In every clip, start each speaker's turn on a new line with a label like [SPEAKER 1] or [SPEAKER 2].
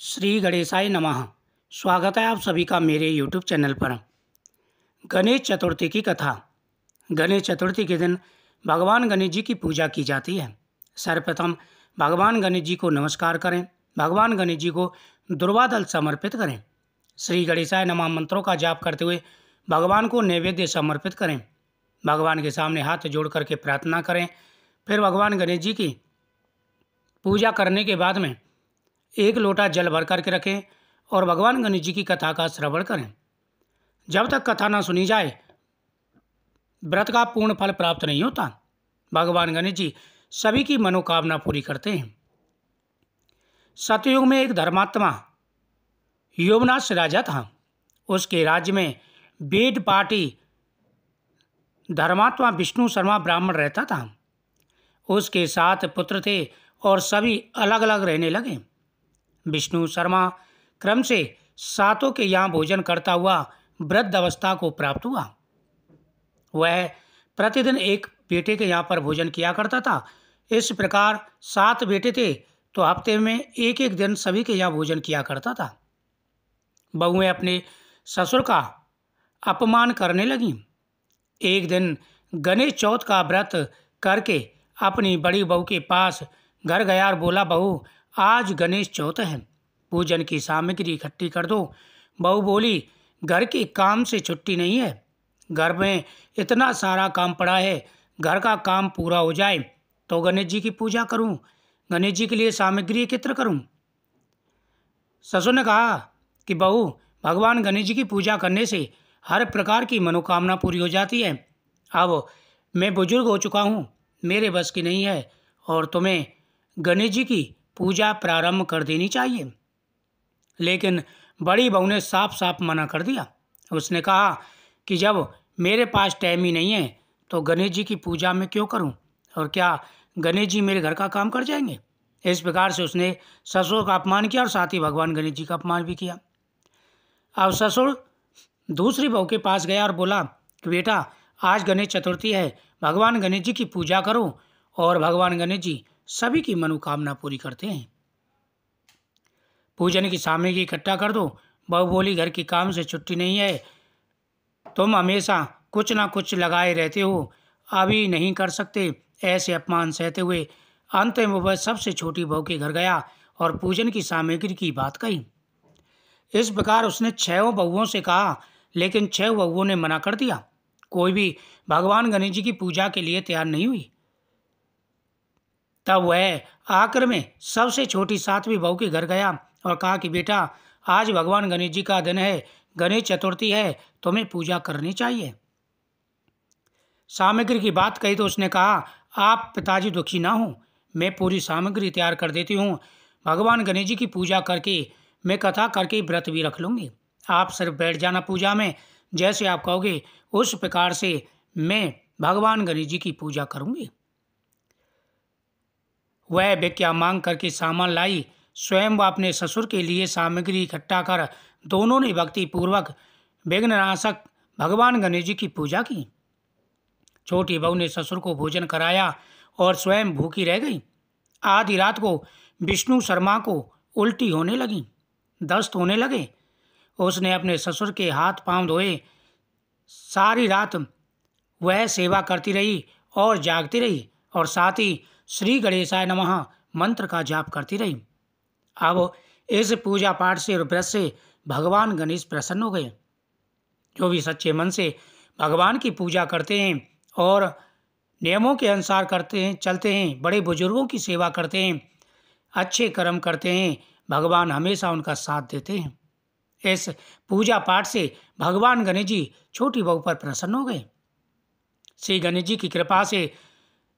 [SPEAKER 1] श्री गणेशाय नमः। स्वागत है आप सभी का मेरे YouTube चैनल पर। गणेश चतुर्थी की कथा। गणेश चतुर्थी के दिन भगवान गणेश जी की पूजा की जाती है। सर्वप्रथम भगवान गणेश जी को नमस्कार करें। भगवान गणेश जी को दुर्वादल समर्पित करें। श्री गणेशाय नमः मंत्रों का जाप करते हुए भगवान को नैवेद्य समर्पित करें। भगवान के सामने हाथ जोड़ करके प्रार्थना करें। फिर भगवान गणेश जी की पूजा करने के बाद में एक लोटा जल भर करके रखें और भगवान गणेश जी की कथा का श्रवण करें। जब तक कथा ना सुनी जाए व्रत का पूर्ण फल प्राप्त नहीं होता। भगवान गणेश जी सभी की मनोकामना पूरी करते हैं। सतयुग में एक धर्मात्मा योमनाथ राजा था। उसके राज्य में वेद पाठी धर्मात्मा विष्णु शर्मा ब्राह्मण रहता था। उसके 7 पुत्र थे और सभी अलग अलग रहने लगे। विष्णु शर्मा क्रम से 7 के यहाँ भोजन करता हुआ वृद्ध अवस्था को प्राप्त हुआ। वह प्रतिदिन एक बेटे के यहाँ पर भोजन किया करता था। इस प्रकार 7 बेटे थे तो हफ्ते में एक एक दिन सभी के यहाँ भोजन किया करता था। बहुएं अपने ससुर का अपमान करने लगीं। एक दिन गणेश चौथ का व्रत करके अपनी बड़ी बहू के पास घर गया और बोला, बहू आज गणेश चौथ है, पूजन की सामग्री इकट्ठी कर दो। बहू बोली, घर के काम से छुट्टी नहीं है, घर में इतना सारा काम पड़ा है, घर का काम पूरा हो जाए तो गणेश जी की पूजा करूं, गणेश जी के लिए सामग्री एकत्र करूं। ससुर ने कहा कि बहू भगवान गणेश जी की पूजा करने से हर प्रकार की मनोकामना पूरी हो जाती है। अब मैं बुजुर्ग हो चुका हूँ, मेरे बस की नहीं है और तुम्हें गणेश जी की पूजा प्रारंभ कर देनी चाहिए। लेकिन बड़ी बहू ने साफ साफ मना कर दिया। उसने कहा कि जब मेरे पास टाइम ही नहीं है तो गणेश जी की पूजा मैं क्यों करूं, और क्या गणेश जी मेरे घर का काम कर जाएंगे। इस प्रकार से उसने ससुर का अपमान किया और साथ ही भगवान गणेश जी का अपमान भी किया। अब ससुर दूसरी बहू के पास गया और बोला कि बेटा आज गणेश चतुर्थी है, भगवान गणेश जी की पूजा करो और भगवान गणेश जी सभी की मनोकामना पूरी करते हैं। पूजन की सामग्री इकट्ठा कर दो। बहू बोली, घर के काम से छुट्टी नहीं है, तुम हमेशा कुछ ना कुछ लगाए रहते हो, अभी नहीं कर सकते। ऐसे अपमान सहते हुए अंत में वह सबसे छोटी बहू के घर गया और पूजन की सामग्री की बात कही। इस प्रकार उसने 6 बहुओं से कहा, लेकिन 6 बहुओं ने मना कर दिया। कोई भी भगवान गणेश जी की पूजा के लिए तैयार नहीं हुई। तब वह आकर में सबसे छोटी 7वीं बहू के घर गया और कहा कि बेटा आज भगवान गणेश जी का दिन है, गणेश चतुर्थी है, तुम्हें पूजा करनी चाहिए। सामग्री की बात कही तो उसने कहा, आप पिताजी दुखी ना हो, मैं पूरी सामग्री तैयार कर देती हूँ। भगवान गणेश जी की पूजा करके मैं कथा करके व्रत भी रख लूँगी। आप सिर्फ बैठ जाना पूजा में, जैसे आप कहोगे उस प्रकार से मैं भगवान गणेश जी की पूजा करूँगी। वह भिक्षा मांग करके सामान लाई। स्वयं वह अपने ससुर के लिए सामग्री इकट्ठा कर दोनों ने भक्ति पूर्वक विघ्ननाशक भगवान गणेश जी की पूजा की। छोटी बहू ने ससुर को भोजन कराया और स्वयं भूखी रह गई। आधी रात को विष्णु शर्मा को उल्टी होने लगी, दस्त होने लगे। उसने अपने ससुर के हाथ पांव धोए। सारी रात वह सेवा करती रही और जागती रही और साथ ही श्री गणेशाय नमः मंत्र का जाप करती रही। अब इस पूजा पाठ से और व्रत से भगवान गणेश प्रसन्न हो गए। जो भी सच्चे मन से भगवान की पूजा करते हैं और नियमों के अनुसार करते हैं, चलते हैं, बड़े बुजुर्गों की सेवा करते हैं, अच्छे कर्म करते हैं, भगवान हमेशा उनका साथ देते हैं। इस पूजा पाठ से भगवान गणेश जी छोटी बहू पर प्रसन्न हो गए। श्री गणेश जी की कृपा से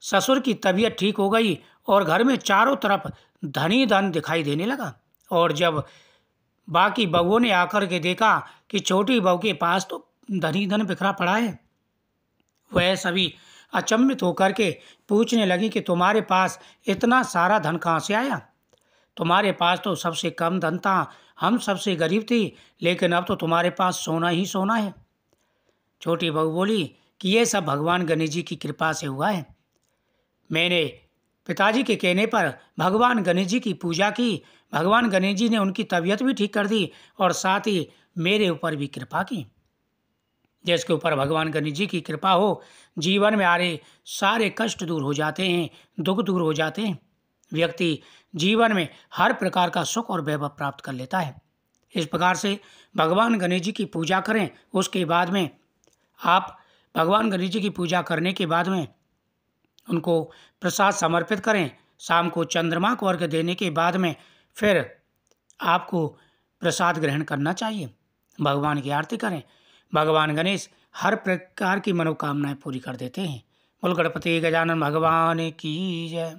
[SPEAKER 1] ससुर की तबीयत ठीक हो गई और घर में चारों तरफ धन ही धन दिखाई देने लगा। और जब बाकी बहुओं ने आकर के देखा कि छोटी बहू के पास तो धन ही धन बिखरा पड़ा है, वह सभी अचंभित होकर के पूछने लगी कि तुम्हारे पास इतना सारा धन कहाँ से आया? तुम्हारे पास तो सबसे कम धन था, हम सबसे गरीब थी, लेकिन अब तो तुम्हारे पास सोना ही सोना है। छोटी बहू बोली कि ये सब भगवान गणेश जी की कृपा से हुआ है। मैंने पिताजी के कहने पर भगवान गणेश जी की पूजा की। भगवान गणेश जी ने उनकी तबीयत भी ठीक कर दी और साथ ही मेरे ऊपर भी कृपा की। जिसके ऊपर भगवान गणेश जी की कृपा हो, जीवन में आ रहे सारे कष्ट दूर हो जाते हैं, दुख दूर हो जाते हैं। व्यक्ति जीवन में हर प्रकार का सुख और वैभव प्राप्त कर लेता है। इस प्रकार से भगवान गणेश जी की पूजा करें। उसके बाद में आप भगवान गणेश जी की पूजा करने के बाद में उनको प्रसाद समर्पित करें। शाम को चंद्रमा को अर्घ्य देने के बाद में फिर आपको प्रसाद ग्रहण करना चाहिए। भगवान की आरती करें। भगवान गणेश हर प्रकार की मनोकामनाएं पूरी कर देते हैं। बोल गणपति गजानन भगवान की जय।